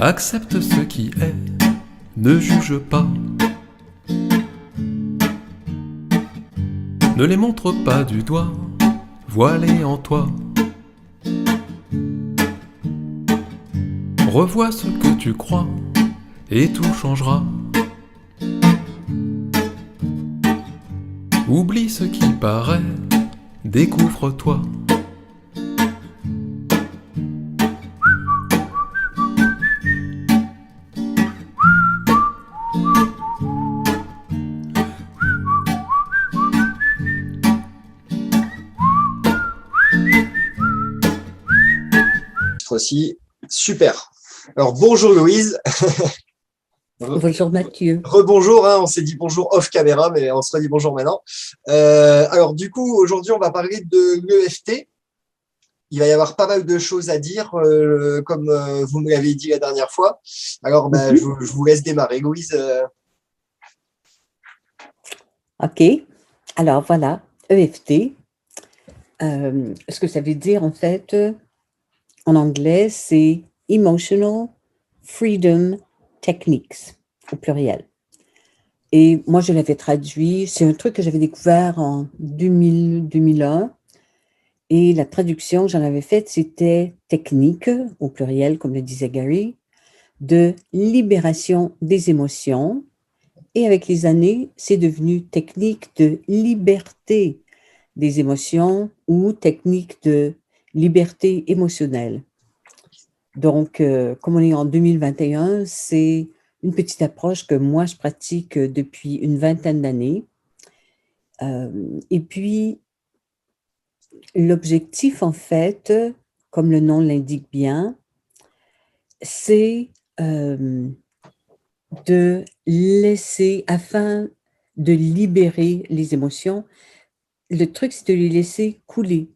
Accepte ce qui est, ne juge pas. Ne les montre pas du doigt, vois-les en toi. Revois ce que tu crois, et tout changera. Oublie ce qui paraît, découvre-toi. Aussi, super. Alors bonjour Louise. Bonjour Mathieu. Rebonjour, hein, on s'est dit bonjour off caméra, mais on se redit bonjour maintenant. Alors du coup, aujourd'hui, on va parler de l'EFT. Il va y avoir pas mal de choses à dire, comme vous me l'avez dit la dernière fois. Alors, je vous laisse démarrer, Louise. OK. Alors voilà, EFT. Ce que ça veut dire en fait, en anglais, c'est Emotional Freedom Techniques, au pluriel. Et moi, je l'avais traduit, c'est un truc que j'avais découvert en 2001. Et la traduction que j'en avais faite, c'était technique, au pluriel, comme le disait Gary, de libération des émotions. Et avec les années, c'est devenu technique de liberté des émotions ou technique de liberté émotionnelle. Donc, comme on est en 2021, c'est une petite approche que moi, je pratique depuis une vingtaine d'années. Et puis, l'objectif, en fait, comme le nom l'indique bien, c'est de laisser, afin de libérer les émotions, le truc, c'est de les laisser couler.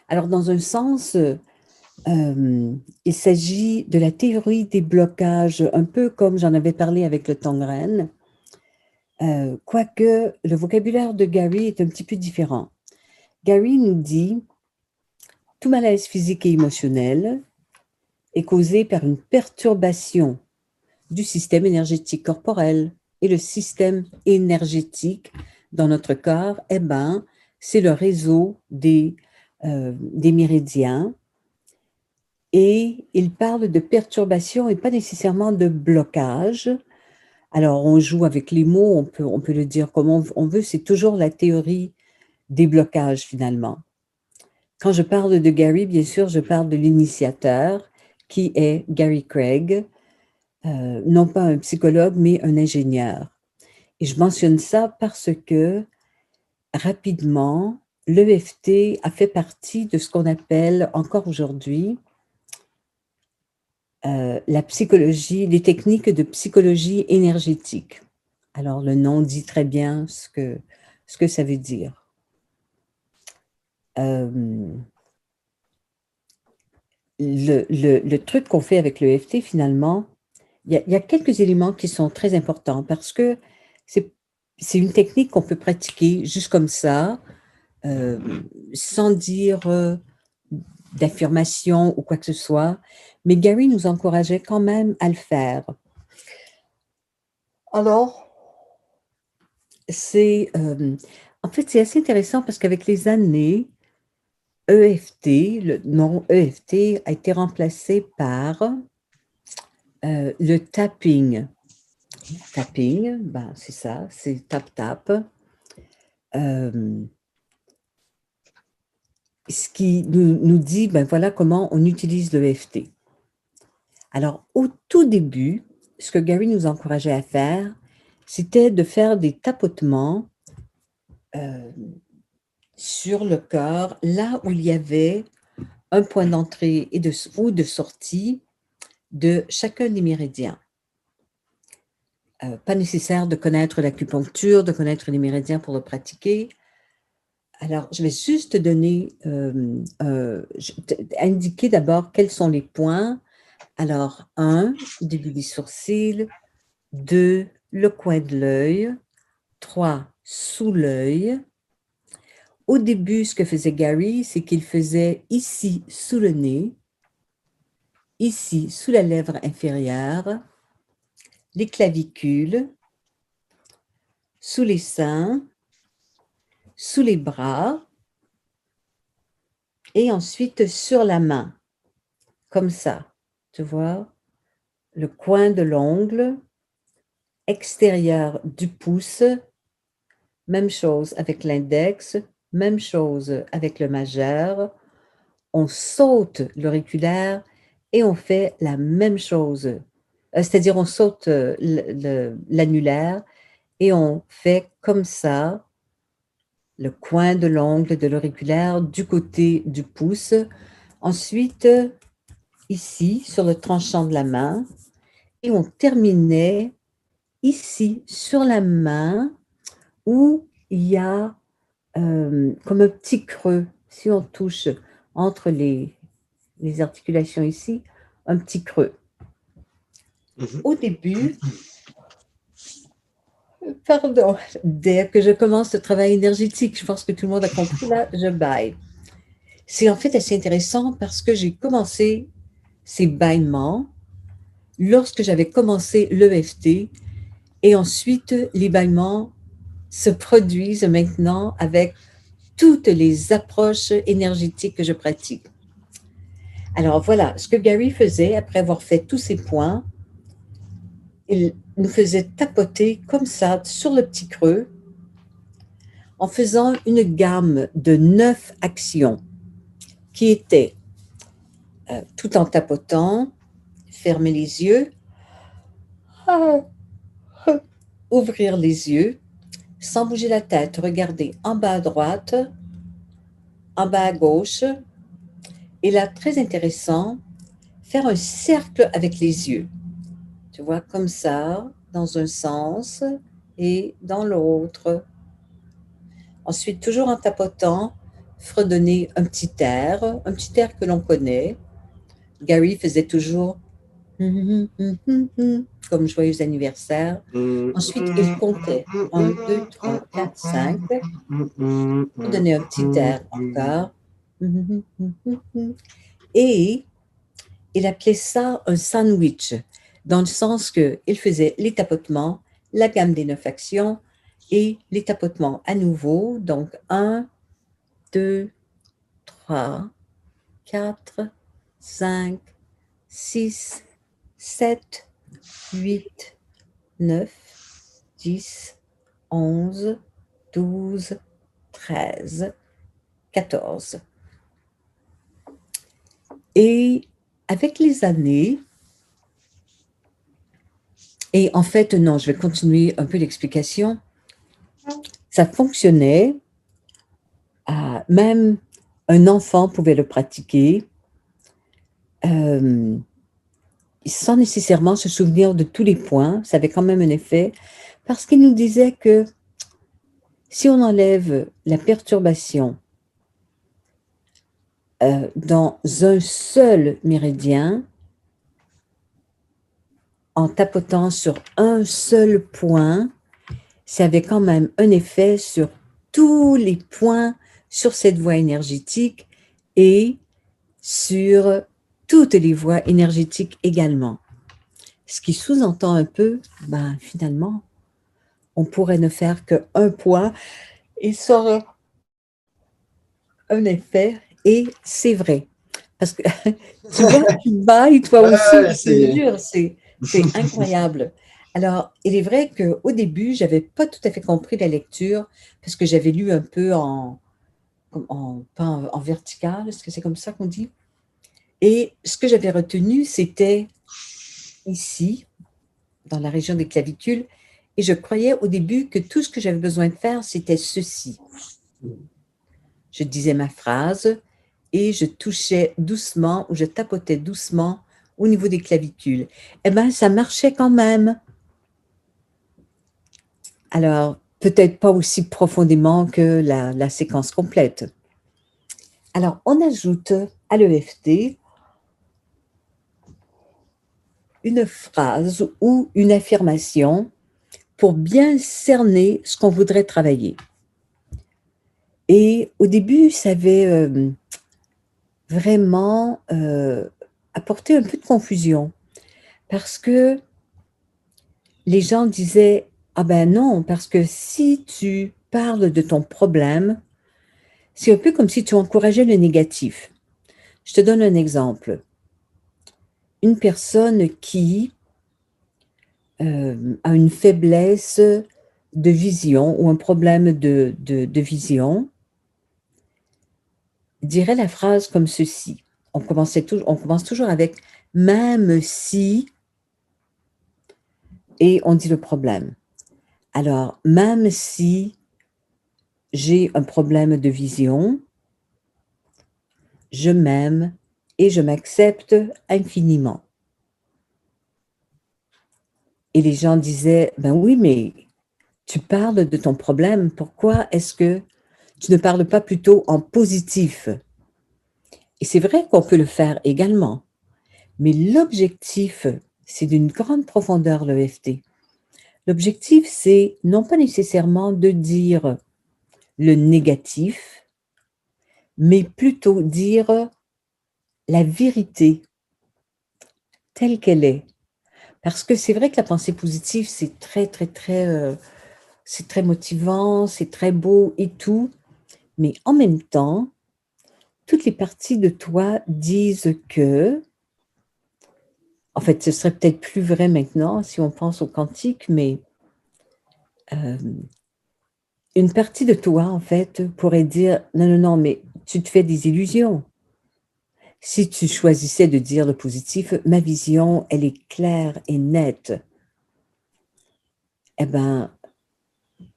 Alors, dans un sens, il s'agit de la théorie des blocages, un peu comme j'en avais parlé avec le Tongren, quoique le vocabulaire de Gary est un petit peu différent. Gary nous dit « Tout malaise physique et émotionnel est causé par une perturbation du système énergétique corporel. Et le système énergétique dans notre corps, eh ben, c'est le réseau des méridiens. Et il parle de perturbation et pas nécessairement de blocage. Alors, on joue avec les mots, on peut le dire comme on veut, c'est toujours la théorie des blocages finalement. Quand je parle de Gary, bien sûr, je parle de l'initiateur qui est Gary Craig, non pas un psychologue, mais un ingénieur. Et je mentionne ça parce que, rapidement, l'EFT a fait partie de ce qu'on appelle encore aujourd'hui la psychologie, les techniques de psychologie énergétique. Alors, le nom dit très bien ce que ça veut dire. Le truc qu'on fait avec l'EFT, finalement, il y a quelques éléments qui sont très importants parce que c'est une technique qu'on peut pratiquer juste comme ça, sans dire d'affirmation ou quoi que ce soit, mais Gary nous encourageait quand même à le faire. Alors, en fait, c'est assez intéressant parce qu'avec les années, EFT, le nom EFT a été remplacé par le tapping. Tapping, ben, c'est ça, c'est tap-tap. Ce qui nous dit, ben voilà comment on utilise l'EFT. Alors, au tout début, ce que Gary nous encourageait à faire, c'était de faire des tapotements sur le corps, là où il y avait un point d'entrée ou de sortie de chacun des méridiens. Pas nécessaire de connaître l'acupuncture, de connaître les méridiens pour le pratiquer. Alors, je vais juste te donner, indiquer d'abord quels sont les points. Alors, 1, début des sourcils, 2, le coin de l'œil, 3, sous l'œil. Au début, ce que faisait Gary, c'est qu'il faisait ici, sous le nez, ici, sous la lèvre inférieure, les clavicules, sous les seins, sous les bras, et ensuite sur la main, comme ça, tu vois, le coin de l'ongle, extérieur du pouce, même chose avec l'index, même chose avec le majeur. On saute l'auriculaire et on fait la même chose. C'est-à-dire on saute l'annulaire et on fait comme ça le coin de l'ongle de l'auriculaire du côté du pouce. Ensuite, ici, sur le tranchant de la main, et on terminait ici, sur la main, où il y a comme un petit creux. Si on touche entre les articulations ici, un petit creux. Au début, pardon, dès que je commence le travail énergétique, je pense que tout le monde a compris, là, je baille. C'est en fait assez intéressant parce que j'ai commencé ces bâillements lorsque j'avais commencé l'EFT et ensuite les bâillements se produisent maintenant avec toutes les approches énergétiques que je pratique. Alors voilà, ce que Gary faisait après avoir fait tous ces points, il nous faisait tapoter comme ça sur le petit creux en faisant une gamme de 9 actions qui étaient tout en tapotant, fermer les yeux, ouvrir les yeux, sans bouger la tête, regarder en bas à droite, en bas à gauche, et là, très intéressant, faire un cercle avec les yeux. Tu vois, comme ça, dans un sens et dans l'autre. Ensuite, toujours en tapotant, fredonner un petit air que l'on connaît. Gary faisait toujours comme joyeux anniversaire. Ensuite, il comptait 1, 2, 3, 4, 5. Fredonner un petit air encore. Et il appelait ça un sandwich, dans le sens qu'il faisait les tapotements, la gamme des 9 actions et les tapotements à nouveau. Donc, 1, 2, 3, 4, 5, 6, 7, 8, 9, 10, 11, 12, 13, 14. Et avec les années, et en fait, non, je vais continuer un peu l'explication. Ça fonctionnait, même un enfant pouvait le pratiquer sans nécessairement se souvenir de tous les points. Ça avait quand même un effet parce qu'il nous disait que si on enlève la perturbation dans un seul méridien, en tapotant sur un seul point, ça avait quand même un effet sur tous les points sur cette voie énergétique et sur toutes les voies énergétiques également. Ce qui sous-entend un peu, finalement, on pourrait ne faire qu'un point et ça aurait un effet, et c'est vrai. Parce que tu vois, tu bailles toi aussi, je te jure, c'est incroyable. Alors, il est vrai qu'au début, je n'avais pas tout à fait compris la lecture, parce que j'avais lu un peu pas en vertical, est-ce que c'est comme ça qu'on dit? Et ce que j'avais retenu, c'était ici, dans la région des clavicules, et je croyais au début que tout ce que j'avais besoin de faire, c'était ceci. Je disais ma phrase et je touchais doucement ou je tapotais doucement au niveau des clavicules. Eh bien, ça marchait quand même. Alors, peut-être pas aussi profondément que la séquence complète. Alors, on ajoute à l'EFT une phrase ou une affirmation pour bien cerner ce qu'on voudrait travailler. Et au début, ça avait vraiment apporté un peu de confusion parce que les gens disaient, ah ben non, parce que si tu parles de ton problème, c'est un peu comme si tu encourageais le négatif. Je te donne un exemple. Une personne qui a une faiblesse de vision ou un problème de vision dirait la phrase comme ceci. On commence toujours avec même si et on dit le problème. Alors, même si j'ai un problème de vision, je m'aime et je m'accepte infiniment. Et les gens disaient, ben oui, mais tu parles de ton problème, pourquoi est-ce que tu ne parles pas plutôt en positif? Et c'est vrai qu'on peut le faire également, mais l'objectif, c'est d'une grande profondeur, l'EFT. L'objectif, c'est non pas nécessairement de dire le négatif, mais plutôt dire la vérité telle qu'elle est. Parce que c'est vrai que la pensée positive, c'est c'est très motivant, c'est très beau et tout, mais en même temps, toutes les parties de toi disent que, en fait, ce serait peut-être plus vrai maintenant si on pense au quantique, mais une partie de toi, en fait, pourrait dire, non, non, non, mais tu te fais des illusions. Si tu choisissais de dire le positif, ma vision, elle est claire et nette. Eh bien,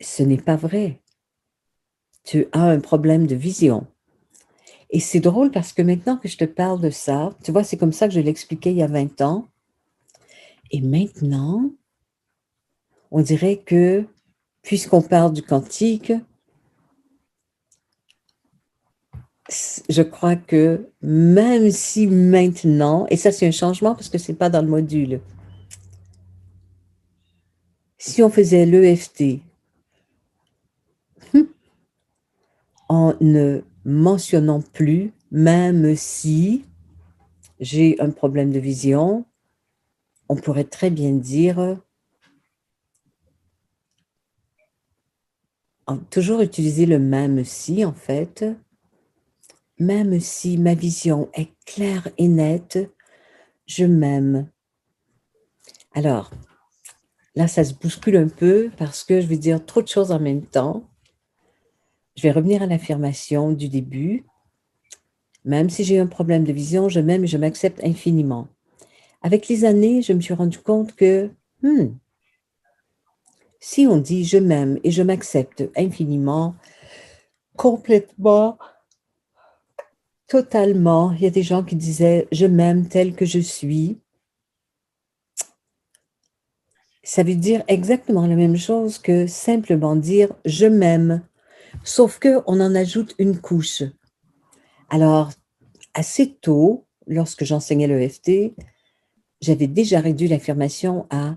ce n'est pas vrai. Tu as un problème de vision. Et c'est drôle parce que maintenant que je te parle de ça, tu vois, c'est comme ça que je l'expliquais il y a 20 ans. Et maintenant, on dirait que, puisqu'on parle du quantique, je crois que même si maintenant, et ça c'est un changement parce que c'est pas dans le module, si on faisait l'EFT en ne mentionnant plus, même si j'ai un problème de vision, on pourrait très bien dire, toujours utiliser le même si en fait, même si ma vision est claire et nette, je m'aime. Alors, là, ça se bouscule un peu parce que je vais dire trop de choses en même temps. Je vais revenir à l'affirmation du début. Même si j'ai un problème de vision, je m'aime et je m'accepte infiniment. Avec les années, je me suis rendu compte que si on dit je m'aime et je m'accepte infiniment, complètement, totalement, il y a des gens qui disaient je m'aime tel que je suis. Ça veut dire exactement la même chose que simplement dire je m'aime, sauf qu'on en ajoute une couche. Alors, assez tôt, lorsque j'enseignais l'EFT, j'avais déjà réduit l'affirmation à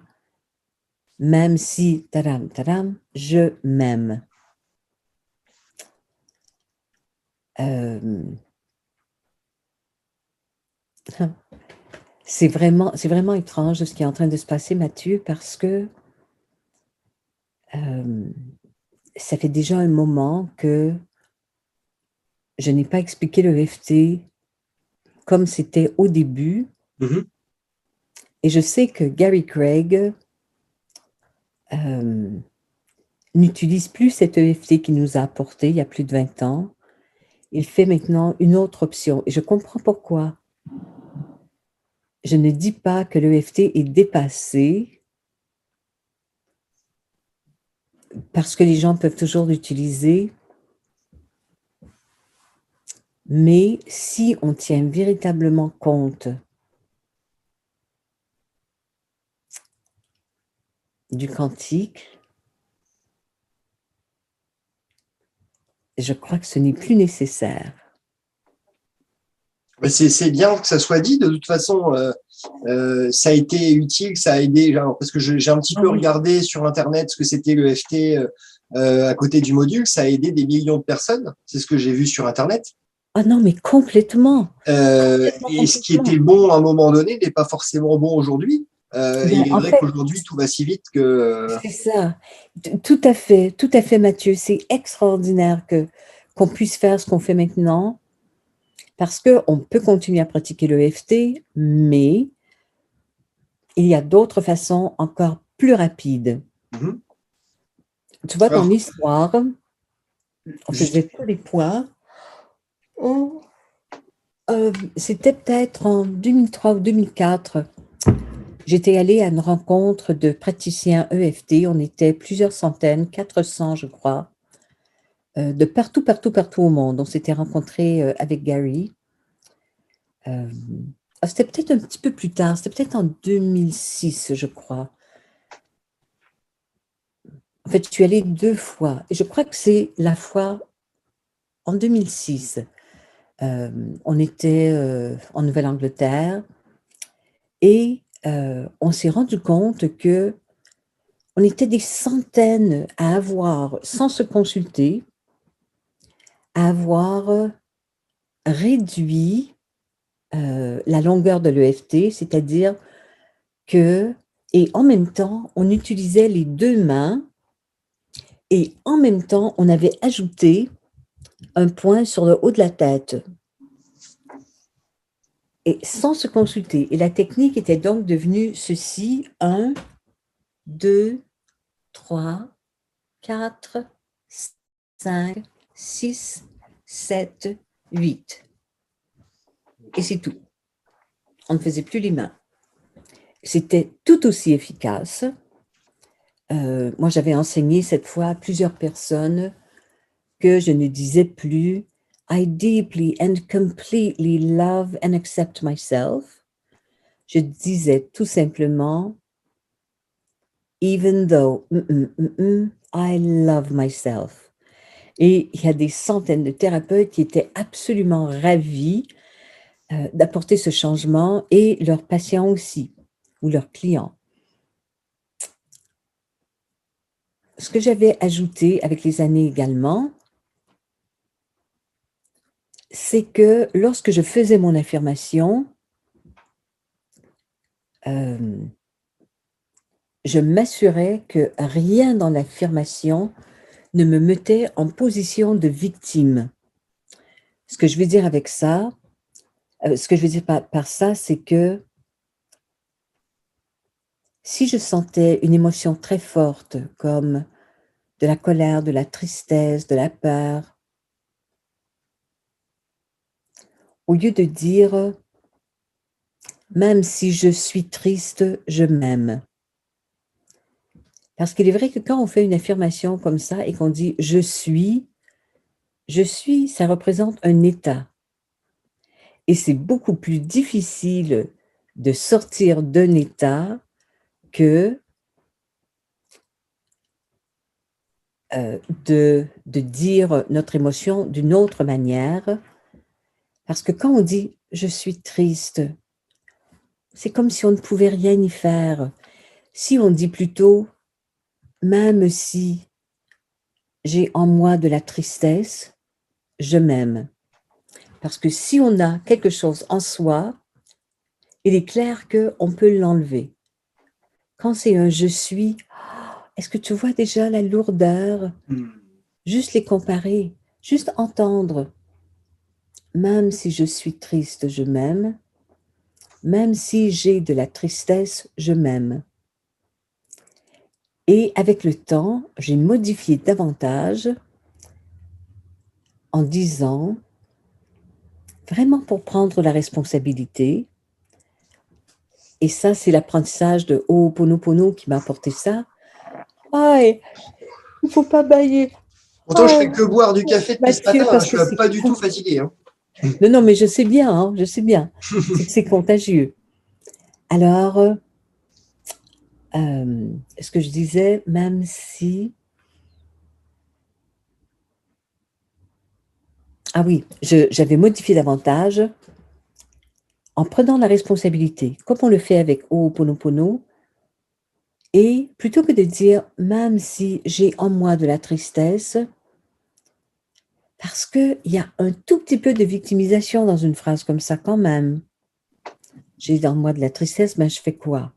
même si, tadam, tadam, je m'aime. C'est vraiment étrange ce qui est en train de se passer, Mathieu, parce que ça fait déjà un moment que je n'ai pas expliqué l'EFT comme c'était au début. Mhm. Et je sais que Gary Craig n'utilise plus cet EFT qu'il nous a apporté il y a plus de 20 ans. Il fait maintenant une autre option. Et je comprends pourquoi. Je ne dis pas que l'EFT est dépassé parce que les gens peuvent toujours l'utiliser. Mais si on tient véritablement compte du quantique, je crois que ce n'est plus nécessaire. C'est bien que ça soit dit. De toute façon, ça a été utile, ça a aidé. Parce que j'ai un petit peu regardé sur Internet ce que c'était le FT à côté du module. Ça a aidé des millions de personnes. C'est ce que j'ai vu sur Internet. Ah non, mais complètement. Complètement, Et ce qui complètement. était bon à un moment donné n'est pas forcément bon aujourd'hui. Ben, Il est en vrai fait, qu'aujourd'hui, tout va si vite que… c'est ça. Tout à fait, Mathieu. C'est extraordinaire que qu'on puisse faire ce qu'on fait maintenant parce qu'on peut continuer à pratiquer le EFT, mais il y a d'autres façons encore plus rapides. Mhm. Tu vois, dans Alors, l'histoire, on juste, faisait tous les points. C'était peut-être en 2003 ou 2004. J'étais allée à une rencontre de praticiens EFT. On était plusieurs centaines, 400, je crois, de partout, partout, partout au monde. On s'était rencontrés avec Gary. Euh, C'était peut-être un petit peu plus tard. C'était peut-être en 2006, je crois. En fait, je suis allée 2 fois. Et je crois que c'est la fois en 2006. On était en Nouvelle-Angleterre et on s'est rendu compte que on était des centaines à avoir, sans se consulter, à avoir réduit la longueur de l'EFT, c'est-à-dire que, et en même temps, on utilisait les 2 mains et en même temps, on avait ajouté un point sur le haut de la tête et sans se consulter. Et la technique était donc devenue ceci, 1, 2, 3, 4, 5, 6, 7, 8. Et c'est tout. On ne faisait plus les mains. C'était tout aussi efficace. Moi, j'avais enseigné cette fois à plusieurs personnes que je ne disais plus I deeply and completely love and accept myself. Je disais tout simplement even though I love myself. Et il y a des centaines de thérapeutes qui étaient absolument ravis d'apporter ce changement et leurs patients aussi, ou leurs clients. Ce que j'avais ajouté avec les années également, c'est que lorsque je faisais mon affirmation, je m'assurais que rien dans l'affirmation ne me mettait en position de victime. Ce que je veux dire avec ça, ce que je veux dire par ça, c'est que si je sentais une émotion très forte, comme de la colère, de la tristesse, de la peur, au lieu de dire même si je suis triste, je m'aime. Parce qu'il est vrai que quand on fait une affirmation comme ça et qu'on dit je suis, ça représente un état. Et c'est beaucoup plus difficile de sortir d'un état que de dire notre émotion d'une autre manière. Parce que quand on dit je suis triste, c'est comme si on ne pouvait rien y faire. Si on dit plutôt même si j'ai en moi de la tristesse, je m'aime. Parce que si on a quelque chose en soi, il est clair qu'on peut l'enlever. Quand c'est un je suis, est-ce que tu vois déjà la lourdeur? Juste les comparer, juste entendre. Même si je suis triste, je m'aime. Même si j'ai de la tristesse, je m'aime. Et avec le temps, j'ai modifié davantage en disant, vraiment pour prendre la responsabilité, et ça, c'est l'apprentissage de Ho'oponopono qui m'a apporté ça. Aïe, il ne faut pas bailler. pourtant, je fais que boire du café depuis ce matin, Mathieu, hein, parce je que suis c'est pas du tout fatigué. Hein. Non, non, mais je sais bien, hein, je sais bien. C'est que c'est contagieux. Alors, ce que je disais, même si… Ah oui, j'avais modifié davantage en prenant la responsabilité, comme on le fait avec Ho'oponopono, et plutôt que de dire, même si j'ai en moi de la tristesse, Parce qu'il y a un tout petit peu de victimisation dans une phrase comme ça quand même. J'ai dans moi de la tristesse, mais je fais quoi?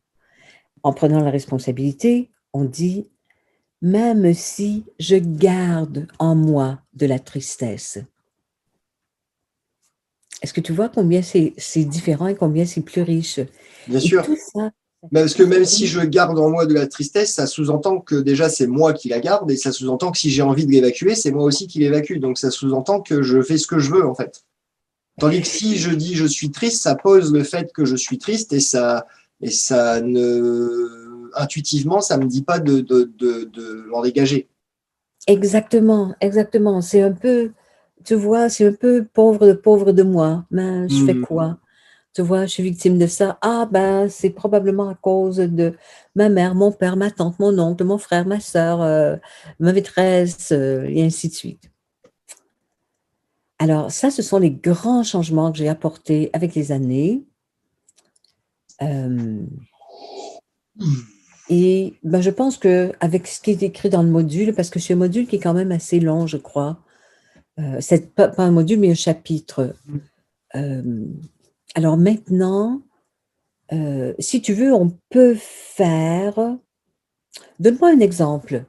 En prenant la responsabilité, on dit, même si je garde en moi de la tristesse. Est-ce que tu vois combien c'est différent et combien c'est plus riche? Bien Et sûr. tout ça, Parce que même si je garde en moi de la tristesse, ça sous-entend que déjà c'est moi qui la garde et ça sous-entend que si j'ai envie de l'évacuer, c'est moi aussi qui l'évacue. Donc ça sous-entend que je fais ce que je veux en fait. Tandis que si je dis je suis triste, ça pose le fait que je suis triste et ça ne intuitivement ça me dit pas de m'en dégager. exactement, exactement. C'est un peu, tu vois, c'est un peu pauvre de moi. Mais je fais quoi? Tu vois, je suis victime de ça. Ah ben, c'est probablement à cause de ma mère, mon père, ma tante, mon oncle, mon frère, ma sœur, ma maîtresse, et ainsi de suite. Alors ça, ce sont les grands changements que j'ai apportés avec les années. Et ben, je pense qu'avec ce qui est écrit dans le module, parce que c'est un module qui est quand même assez long, je crois. C'est pas un module, mais un chapitre. Alors maintenant, si tu veux, on peut faire. Donne-moi un exemple.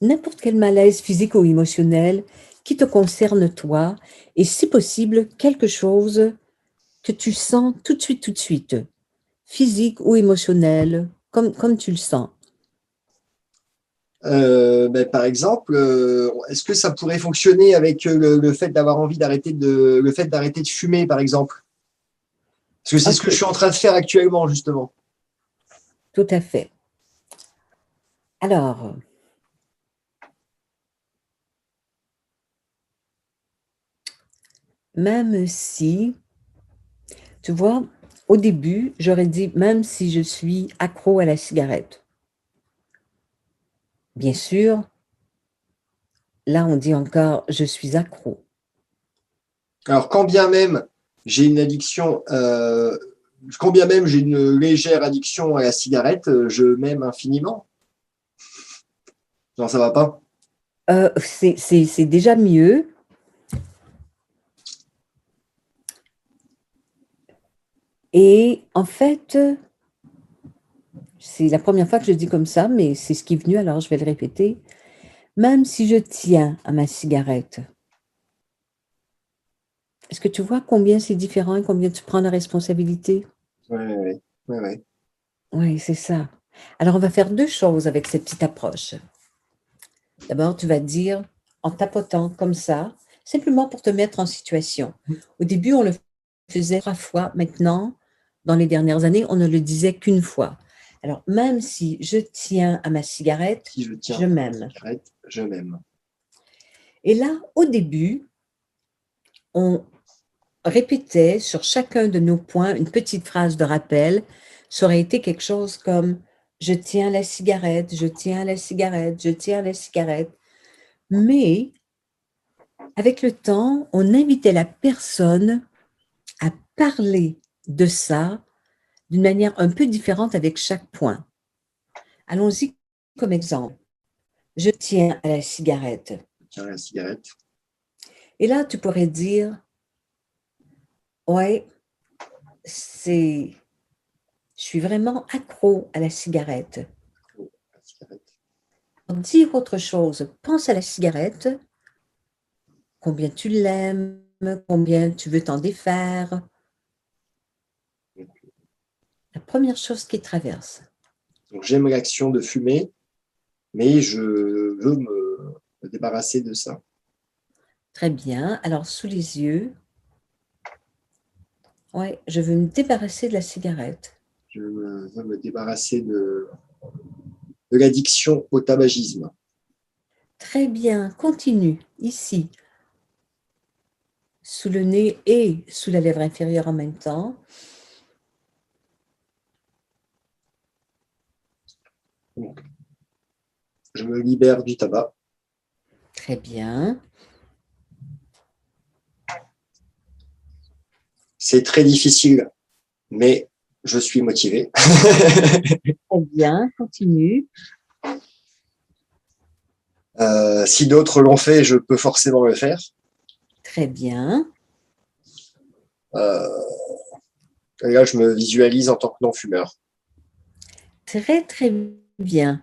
N'importe quel malaise physique ou émotionnel qui te concerne toi, et si possible, quelque chose que tu sens tout de suite, physique ou émotionnel, comme tu le sens. Ben, par exemple, est-ce que ça pourrait fonctionner avec le fait d'avoir envie le fait d'arrêter de fumer, par exemple? Parce que c'est ce que je OK, suis en train de faire actuellement, justement. tout à fait. Alors, même si, tu vois, au début, j'aurais dit même si je suis accro à la cigarette. Bien sûr, là, on dit encore je suis accro. Alors, quand bien même j'ai une addiction, quand bien même j'ai une légère addiction à la cigarette, je m'aime infiniment. Non, ça va pas. C'est déjà mieux. Et en fait, c'est la première fois que je le dis comme ça, mais c'est ce qui est venu, alors je vais le répéter. Même si je tiens à ma cigarette, est-ce que tu vois combien c'est différent et combien tu prends la responsabilité? Ouais, ouais, ouais, ouais. Oui, c'est ça. Alors, on va faire deux choses avec cette petite approche. D'abord, tu vas dire, en tapotant comme ça, simplement pour te mettre en situation. Au début, on le faisait 3 fois. Maintenant, dans les dernières années, on ne le disait qu'une fois. Alors, même si je tiens à ma cigarette, Si je je tiens à la m'aime. cigarette, je m'aime. Et là, au début, on répétait sur chacun de nos points une petite phrase de rappel. Ça aurait été quelque chose comme je tiens la cigarette, je tiens la cigarette, je tiens la cigarette. Mais avec le temps, on invitait la personne à parler de ça d'une manière un peu différente avec chaque point. Allons-y comme exemple. Je tiens à la cigarette. Je tiens à la cigarette. Et là, tu pourrais dire, ouais, je suis vraiment accro à la cigarette. Oh, la cigarette. Pour dire autre chose, pense à la cigarette, combien tu l'aimes, combien tu veux t'en défaire. La première chose qui traverse. Donc, j'aime l'action de fumer, mais je veux me débarrasser de ça. Très bien. Alors, sous les yeux, ouais, je veux me débarrasser de la cigarette. Veux me débarrasser de l'addiction au tabagisme. Très bien. Continue. Ici, sous le nez et sous la lèvre inférieure en même temps. Donc, je me libère du tabac. Très bien. C'est très difficile, mais je suis motivé. Très bien. Continue. Si d'autres l'ont fait, je peux forcément le faire. Très bien. Euh, et là, je me visualise en tant que non-fumeur. Très, très bien.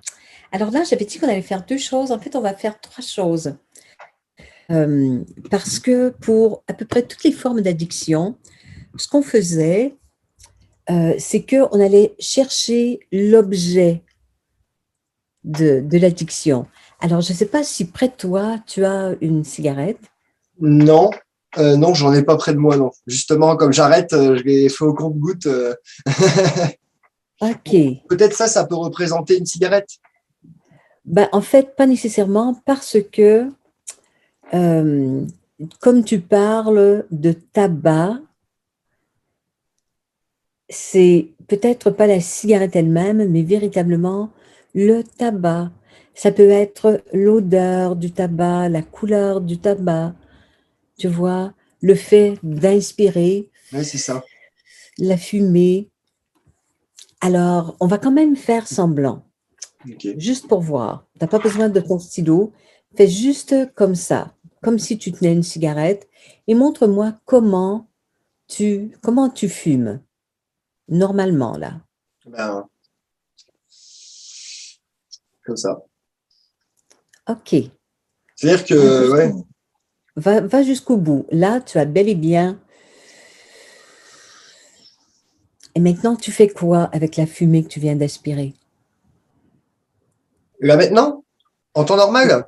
Alors là, j'avais dit qu'on allait faire deux choses. En fait, on va faire trois choses. Parce que pour à peu près toutes les formes d'addiction, ce qu'on faisait, c'est qu'on allait chercher l'objet de l'addiction. Alors, je ne sais pas si près de toi, tu as une cigarette. Non, non, j'en ai pas près de moi, non. Justement, comme j'arrête, je l'ai fait au compte-gouttes. OK. Peut-être ça peut représenter une cigarette. Ben, en fait, pas nécessairement parce que, euh, comme tu parles de tabac, c'est peut-être pas la cigarette elle-même, mais véritablement le tabac. Ça peut être l'odeur du tabac, la couleur du tabac, tu vois, le fait d'inspirer Oui, c'est ça. la fumée. Alors, on va quand même faire semblant, Ok. juste pour voir. Tu n'as pas besoin de ton stylo. Fais juste comme ça, comme si tu tenais une cigarette, et montre-moi comment tu fumes normalement là. Ben, comme ça. OK. C'est-à-dire Va que, ouais, jusqu'au va jusqu'au bout. Là, tu as bel et bien. Et maintenant, tu fais quoi avec la fumée que tu viens d'aspirer? là maintenant, en temps normal,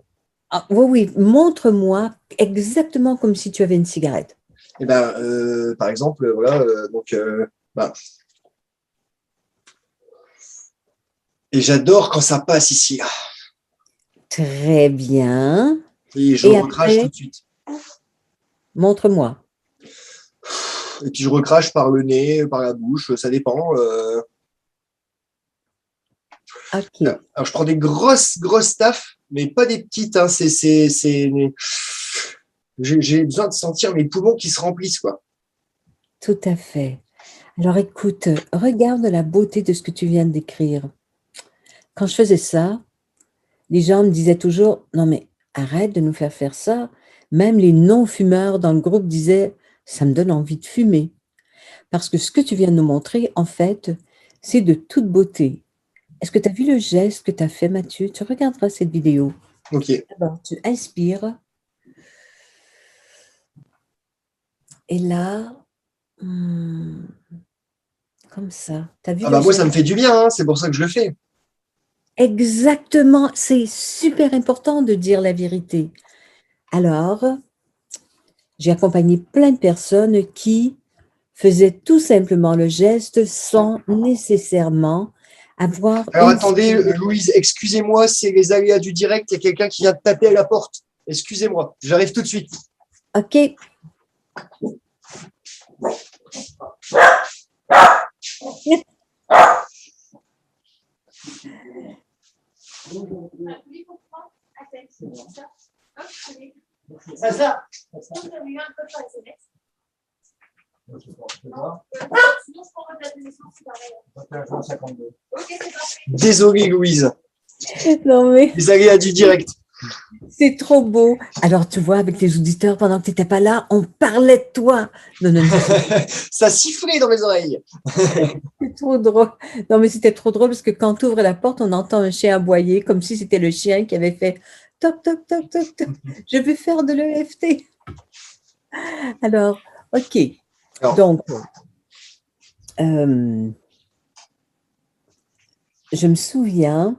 Ah, oui, oui, montre-moi exactement comme si tu avais une cigarette. eh ben, par exemple, voilà, ben, et j'adore quand ça passe ici, là. Très bien. Et je Et recrache tout après, de suite. montre-moi. Et puis je recrache par le nez, par la bouche, ça dépend. OK. Alors je prends des grosses taffes, mais pas des petites, hein. J'ai besoin de sentir mes poumons qui se remplissent, quoi. Tout à fait. Alors écoute, regarde la beauté de ce que tu viens de décrire. Quand je faisais ça, les gens me disaient toujours, non mais arrête de nous faire ça. Même les non-fumeurs dans le groupe disaient, ça me donne envie de fumer. Parce que ce que tu viens de nous montrer, en fait, c'est de toute beauté. Est-ce que tu as vu le geste que tu as fait, Mathieu? Tu regarderas cette vidéo. Ok. D'abord, tu inspires et là, hmm, comme ça. Tu as vu Ah le bah moi, ça me geste? fait du bien, hein, c'est pour ça que je le fais. Exactement, c'est super important de dire la vérité. Alors, j'ai accompagné plein de personnes qui faisaient tout simplement le geste sans nécessairement avoir Alors une attendez, cigarette. Louise, excusez-moi, c'est les aléas du direct, il y a quelqu'un qui vient de taper à la porte. Excusez-moi, j'arrive tout de suite. OK. C'est ça. Désolé, Louise, Non, mais les aléas du direct. c'est trop beau. Alors, tu vois, avec les auditeurs, pendant que tu n'étais pas là, on parlait de toi. Non, non, non, Ça sifflait dans mes oreilles. c'est trop drôle. Non, mais c'était trop drôle parce que quand tu ouvres la porte, on entend un chien aboyer comme si c'était le chien qui avait fait toc, toc, toc, toc, toc. Je vais faire de l'EFT. Alors, OK. Alors, Donc, euh, je me souviens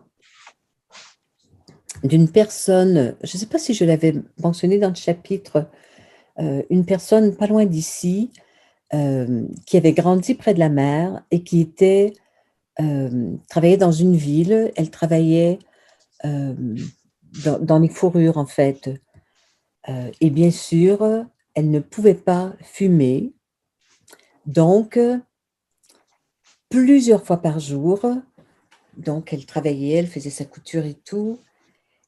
d'une personne, je ne sais pas si je l'avais mentionné dans le chapitre, une personne pas loin d'ici, qui avait grandi près de la mer et qui travaillait dans une ville. Elle travaillait euh, dans les fourrures, en fait. Et bien sûr, elle ne pouvait pas fumer. Donc, plusieurs fois par jour, donc elle travaillait, elle faisait sa couture et tout.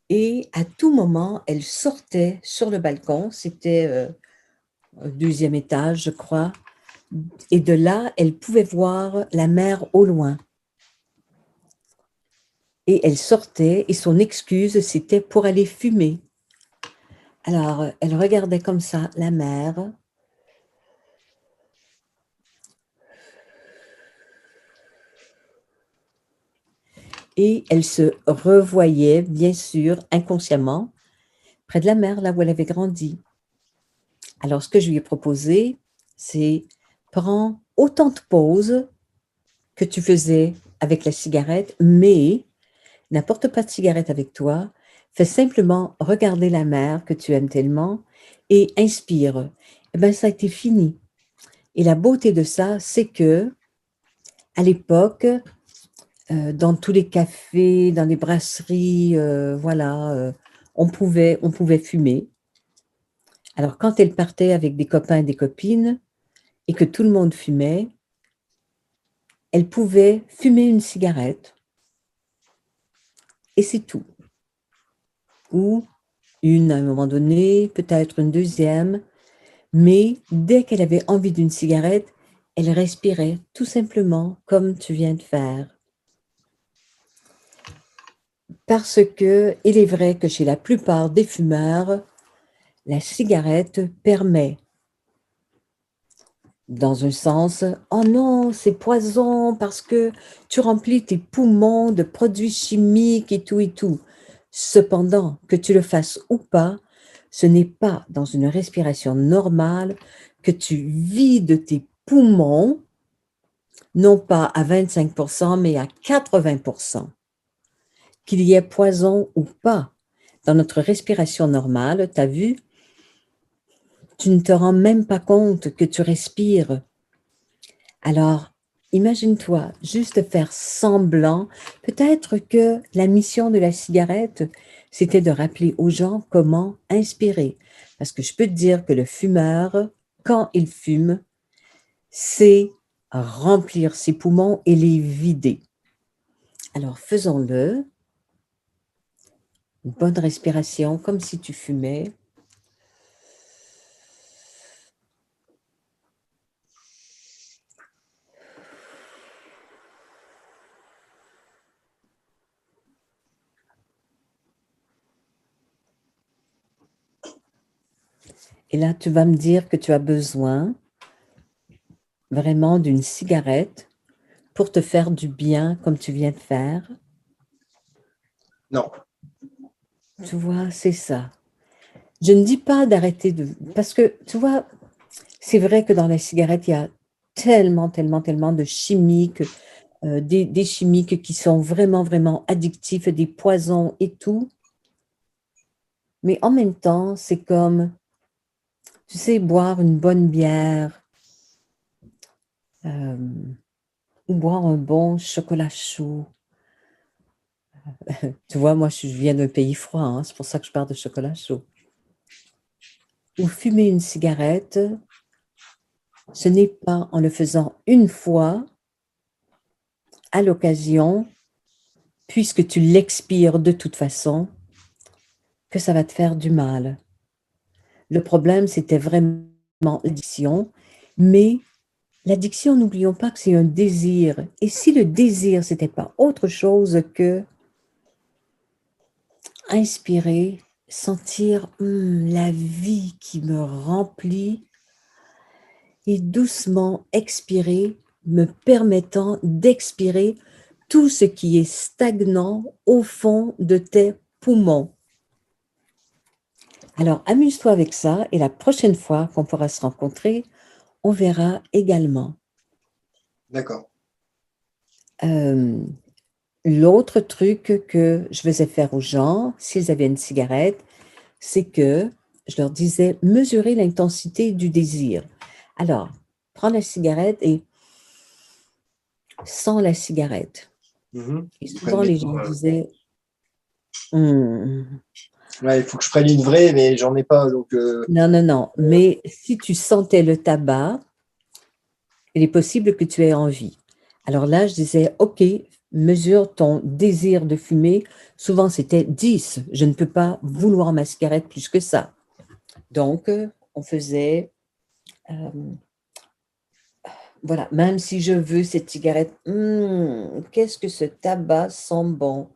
Et à tout moment, elle sortait sur le balcon. C'était un deuxième étage, je crois. Et de là, elle pouvait voir la mer au loin. Et elle sortait et son excuse, c'était pour aller fumer. Alors, elle regardait comme ça la mer. Et elle se revoyait, bien sûr, inconsciemment, près de la mer, là où elle avait grandi. Alors, ce que je lui ai proposé, c'est prends autant de pauses que tu faisais avec la cigarette, mais n'apporte pas de cigarette avec toi. Fais simplement regarder la mer que tu aimes tellement et inspire. Eh bien, ça a été fini. Et la beauté de ça, c'est que à l'époque, dans tous les cafés, dans les brasseries, voilà, on pouvait fumer. Alors, quand elle partait avec des copains et des copines et que tout le monde fumait, elle pouvait fumer une cigarette et c'est tout. Ou une à un moment donné, peut-être une deuxième, mais dès qu'elle avait envie d'une cigarette, elle respirait tout simplement comme tu viens de faire. Parce que il est vrai que chez la plupart des fumeurs, la cigarette permet, dans un sens, oh non, c'est poison parce que tu remplis tes poumons de produits chimiques et tout et tout. Cependant, que tu le fasses ou pas, ce n'est pas dans une respiration normale que tu vides tes poumons, non pas à 25%, mais à 80%. Qu'il y ait poison ou pas, dans notre respiration normale, tu as vu, tu ne te rends même pas compte que tu respires. Alors, imagine-toi juste faire semblant. Peut-être que la mission de la cigarette, c'était de rappeler aux gens comment inspirer. Parce que je peux te dire que le fumeur, quand il fume, c'est remplir ses poumons et les vider. Alors, faisons-le. Une bonne respiration, comme si tu fumais. Et là, tu vas me dire que tu as besoin vraiment d'une cigarette pour te faire du bien comme tu viens de faire. Non. Tu vois, c'est ça. Je ne dis pas d'arrêter de... Parce que, tu vois, c'est vrai que dans la cigarette, il y a tellement, tellement, tellement de chimiques, des chimiques qui sont vraiment, vraiment addictifs, des poisons et tout. Mais en même temps, c'est comme, tu sais, boire une bonne bière euh, ou boire un bon chocolat chaud. Tu vois, moi, je viens d'un pays froid, hein, c'est pour ça que je parle de chocolat chaud. Ou fumer une cigarette, ce n'est pas en le faisant une fois, à l'occasion, puisque tu l'expires de toute façon, que ça va te faire du mal. Le problème, c'était vraiment l'addiction, mais l'addiction, n'oublions pas que c'est un désir. Et si le désir, c'était pas autre chose que inspirer, sentir la vie qui me remplit et doucement expirer, me permettant d'expirer tout ce qui est stagnant au fond de tes poumons. Alors, amuse-toi avec ça et la prochaine fois qu'on pourra se rencontrer, on verra également. D'accord. L'autre truc que je faisais faire aux gens, s'ils avaient une cigarette, c'est que je leur disais mesurer l'intensité du désir. Alors, prends la cigarette et sens la cigarette. Mhm. Et souvent, les gens disaient Hum, Ouais, il faut que je prenne une vraie, mais j'en ai pas. Donc, non, non, non. Mais si tu sentais le tabac, il est possible que tu aies envie. Alors là, je disais, OK, mesure ton désir de fumer. Souvent, c'était 10. Je ne peux pas vouloir ma cigarette plus que ça. Donc, on faisait, voilà, même si je veux cette cigarette, qu'est-ce que ce tabac sent bon.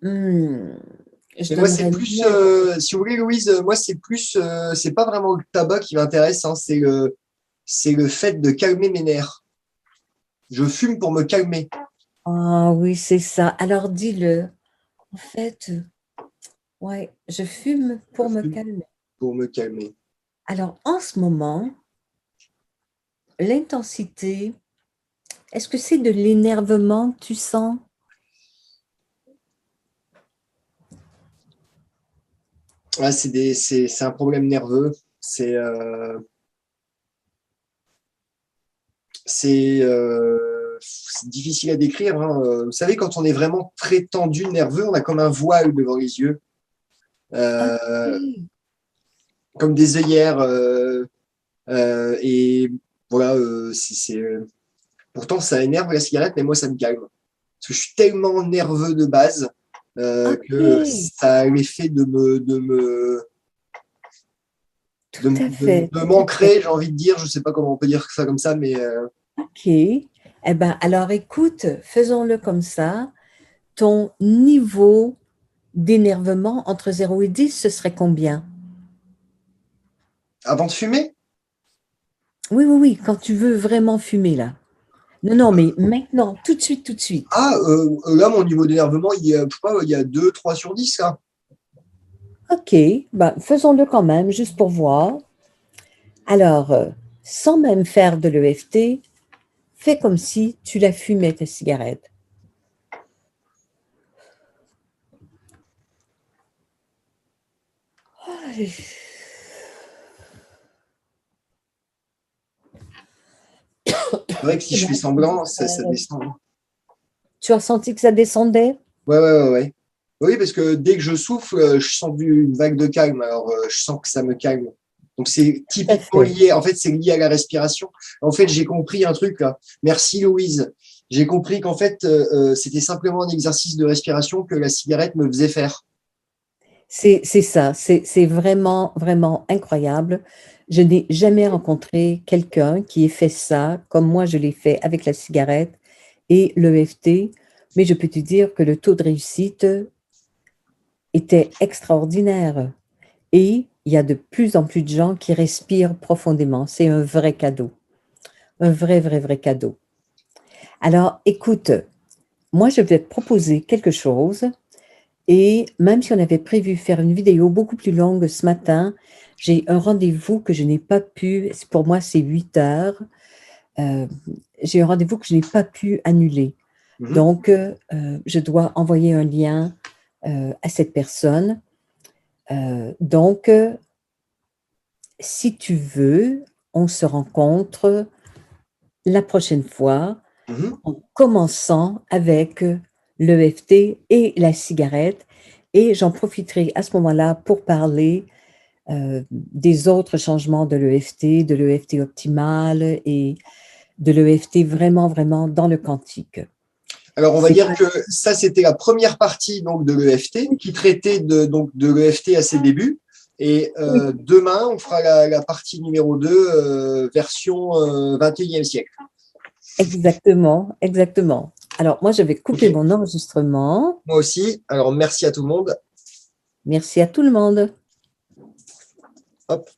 Hmm, je Et moi, c'est donnerais plus, 9. si vous voulez, Louise, moi, c'est plus, c'est pas vraiment le tabac qui m'intéresse, hein, c'est le fait de calmer mes nerfs. Je fume pour me calmer, Ah oui, c'est ça. Alors dis-le. En fait, ouais, je fume je pour me fume calmer. pour me calmer. Alors en ce moment, l'intensité, est-ce que c'est de l'énervement que tu sens? Ouais, c'est un problème nerveux. C'est difficile à décrire, hein. Vous savez, quand on est vraiment très tendu, nerveux, on a comme un voile devant les yeux, euh, Ok. comme des œillères. Et voilà, pourtant, ça énerve la cigarette, mais moi, ça me calme. Parce que je suis tellement nerveux de base Ok, que ça a l'effet tout à fait, de tout à fait. m'ancrer, j'ai envie de dire. Je sais pas comment on peut dire ça comme ça, mais Ok. Eh ben, alors écoute, faisons-le comme ça. Ton niveau d'énervement entre 0 et 10, ce serait combien? avant de fumer, Oui, oui, oui, quand tu veux vraiment fumer, là. Non, non, mais maintenant, tout de suite, tout de suite. là, mon niveau d'énervement, je sais pas, il y a 2, 3 sur 10 là. Ok, ben, faisons-le quand même, juste pour voir. Alors, sans même faire de l'EFT, fais comme si tu la fumais, ta cigarette. C'est vrai que si Eh je ben, fais semblant, ça descend. tu as senti que ça descendait? Ouais. Oui, parce que dès que je souffle, je sens une vague de calme. Alors, je sens que ça me calme. Donc, c'est Tout à typiquement fait. lié. En fait, c'est lié à la respiration. En fait, j'ai compris un truc là. Merci, Louise. J'ai compris qu'en fait, c'était simplement un exercice de respiration que la cigarette me faisait faire. C'est ça, c'est vraiment, vraiment incroyable. Je n'ai jamais rencontré quelqu'un qui ait fait ça comme moi je l'ai fait avec la cigarette et l'EFT, mais je peux te dire que le taux de réussite était extraordinaire. Et il y a de plus en plus de gens qui respirent profondément. C'est un vrai cadeau, un vrai, vrai, vrai cadeau. Alors, écoute, moi, je vais te proposer quelque chose. Et même si on avait prévu faire une vidéo beaucoup plus longue ce matin, j'ai un rendez-vous que je n'ai pas pu, pour moi, c'est 8 heures. Euh, j'ai un rendez-vous que je n'ai pas pu annuler. Mhm. Donc, je dois envoyer un lien à cette personne. Donc, si tu veux, on se rencontre la prochaine fois Mhm. en commençant avec l'EFT et la cigarette. Et j'en profiterai à ce moment-là pour parler des autres changements de l'EFT optimal et de l'EFT vraiment, vraiment dans le quantique. Alors, on va C'est dire pas... que ça, c'était la première partie donc, de l'EFT qui traitait de l'EFT à ses débuts. Et Oui, demain, on fera la partie numéro 2, version 21e siècle. exactement, exactement. Alors, moi, je vais couper OK. mon enregistrement. Moi aussi. Alors, merci à tout le monde. Merci à tout le monde. Hop.